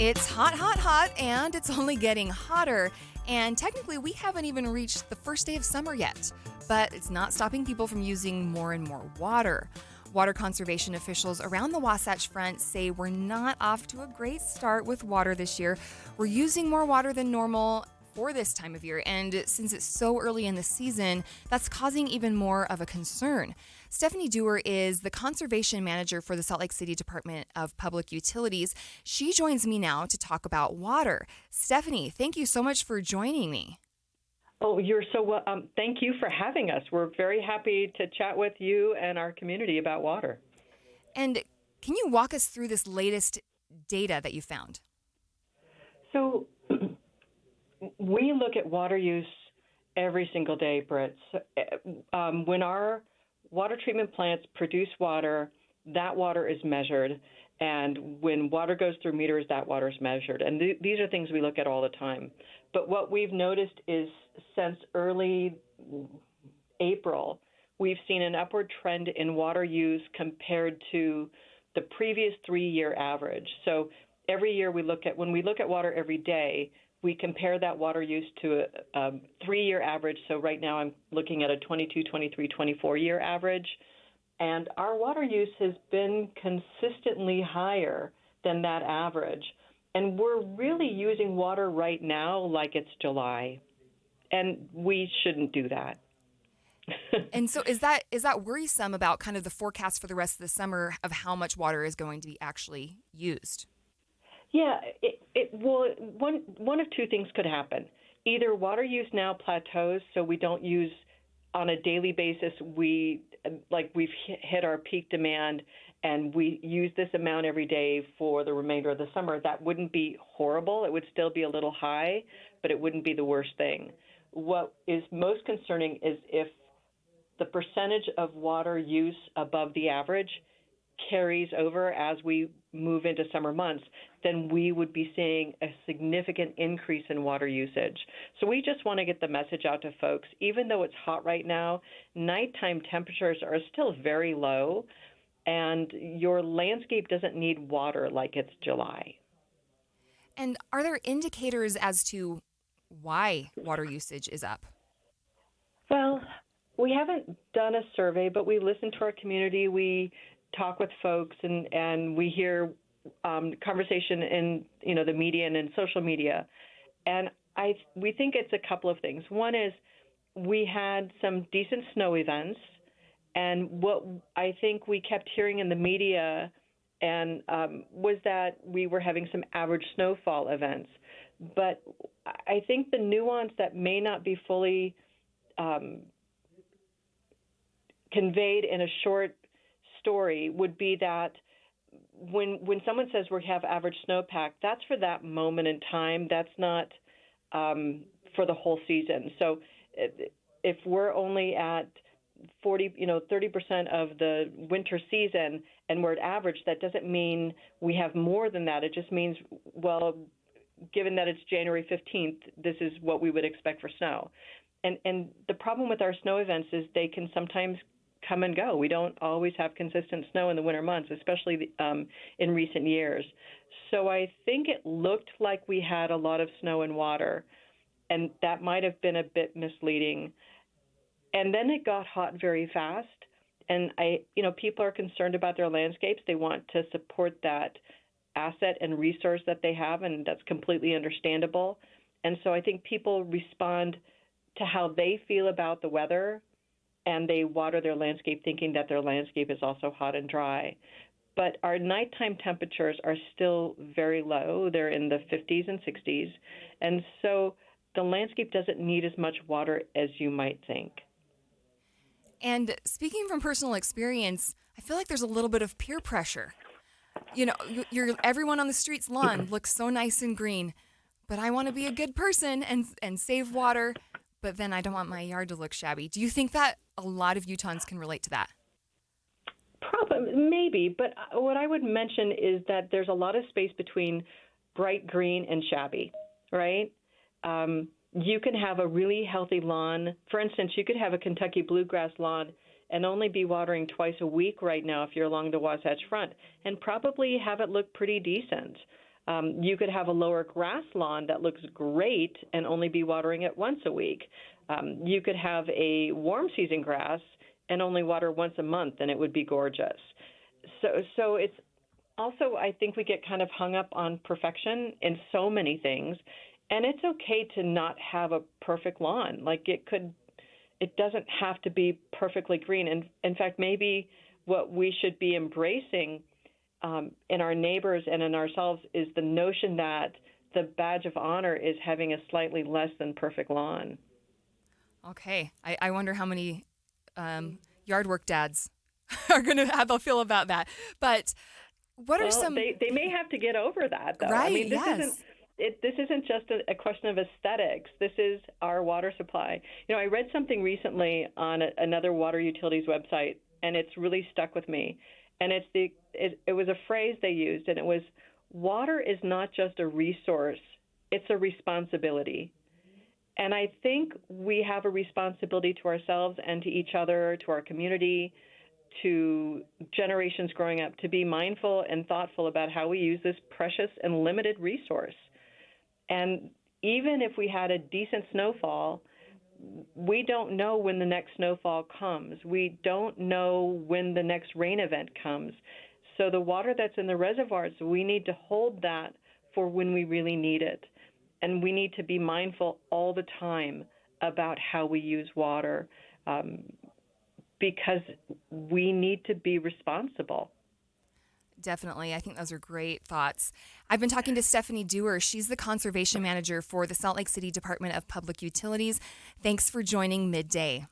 It's hot, hot, hot, and it's only getting hotter. And technically, we haven't even reached the first day of summer yet. But it's not stopping people from using more and more water. Water conservation officials around the Wasatch Front say we're not off to a great start with water this year. We're using more water than normal for this time of year, and since it's so early in the season, that's causing even more of a concern. Stephanie Duer is the conservation manager for the Salt Lake City Department of Public Utilities. She joins me now to talk about water. Stephanie, thank you so much for joining me. Oh, you're so well. Thank you for having us. We're very happy to chat with you and our community about water. And can you walk us through this latest data that you found? So we look at water use every single day, Britt. When our water treatment plants produce water, that water is measured. And when water goes through meters, that water is measured. And these are things we look at all the time. But what we've noticed is since early April, we've seen an upward trend in water use compared to the previous 3-year average. So every year when we look at water every day, we compare that water use to a 3-year average. So right now I'm looking at a 22, 23, 24-year average. And our water use has been consistently higher than that average. And we're really using water right now like it's July. And we shouldn't do that. And so is that worrisome about kind of the forecast for the rest of the summer of how much water is going to be actually used? Yeah, one of two things could happen. Either water use now plateaus, so we don't use on a daily basis. We've hit our peak demand, and we use this amount every day for the remainder of the summer. That wouldn't be horrible. It would still be a little high, but it wouldn't be the worst thing. What is most concerning is if the percentage of water use above the average carries over as we move into summer months, then we would be seeing a significant increase in water usage. So we just want to get the message out to folks. Even though it's hot right now, nighttime temperatures are still very low, and your landscape doesn't need water like it's July. And are there indicators as to why water usage is up? Well, we haven't done a survey, but we listen to our community. We talk with folks, and we hear conversation in the media and in social media. And we think it's a couple of things. One is we had some decent snow events, and what I think we kept hearing in the media and was that we were having some average snowfall events. But I think the nuance that may not be fully conveyed in a short story would be that when someone says we have average snowpack, that's for that moment in time. That's not for the whole season. So if we're only at 30% of the winter season and we're at average, that doesn't mean we have more than that. It just means, well, given that it's January 15th, this is what we would expect for snow. And the problem with our snow events is they can sometimes come and go. We don't always have consistent snow in the winter months, especially in recent years. So I think it looked like we had a lot of snow and water, and that might have been a bit misleading. And then it got hot very fast, and people are concerned about their landscapes. They want to support that asset and resource that they have, and that's completely understandable. And so I think people respond to how they feel about the weather, and they water their landscape thinking that their landscape is also hot and dry. But our nighttime temperatures are still very low. They're in the 50s and 60s. And so the landscape doesn't need as much water as you might think. And speaking from personal experience, I feel like there's a little bit of peer pressure. Everyone on the street's lawn looks so nice and green, but I want to be a good person and save water, but then I don't want my yard to look shabby. Do you think that a lot of Utahns can relate to that? Probably, maybe, but what I would mention is that there's a lot of space between bright green and shabby, right? You can have a really healthy lawn. For instance, you could have a Kentucky bluegrass lawn and only be watering twice a week right now if you're along the Wasatch Front, and probably have it look pretty decent. You could have a lower grass lawn that looks great and only be watering it once a week. You could have a warm season grass and only water once a month, and it would be gorgeous. So it's also, I think we get kind of hung up on perfection in so many things, and it's okay to not have a perfect lawn. Like it doesn't have to be perfectly green. And in fact, maybe what we should be embracing in our neighbors and in ourselves is the notion that the badge of honor is having a slightly less than perfect lawn. Okay. I wonder how many yard work dads are going to how they'll feel about that. But what are some... They may have to get over that, though. Right, I mean, yes. This isn't just a question of aesthetics. This is our water supply. I read something recently on another water utilities website, and it's really stuck with me. And it was a phrase they used, and it was, water is not just a resource, it's a responsibility. And I think we have a responsibility to ourselves and to each other, to our community, to generations growing up, to be mindful and thoughtful about how we use this precious and limited resource. And even if we had a decent snowfall, we don't know when the next snowfall comes. We don't know when the next rain event comes. So the water that's in the reservoirs, we need to hold that for when we really need it. And we need to be mindful all the time about how we use water because we need to be responsible. Definitely. I think those are great thoughts. I've been talking to Stephanie Duer. She's the conservation manager for the Salt Lake City Department of Public Utilities. Thanks for joining Midday.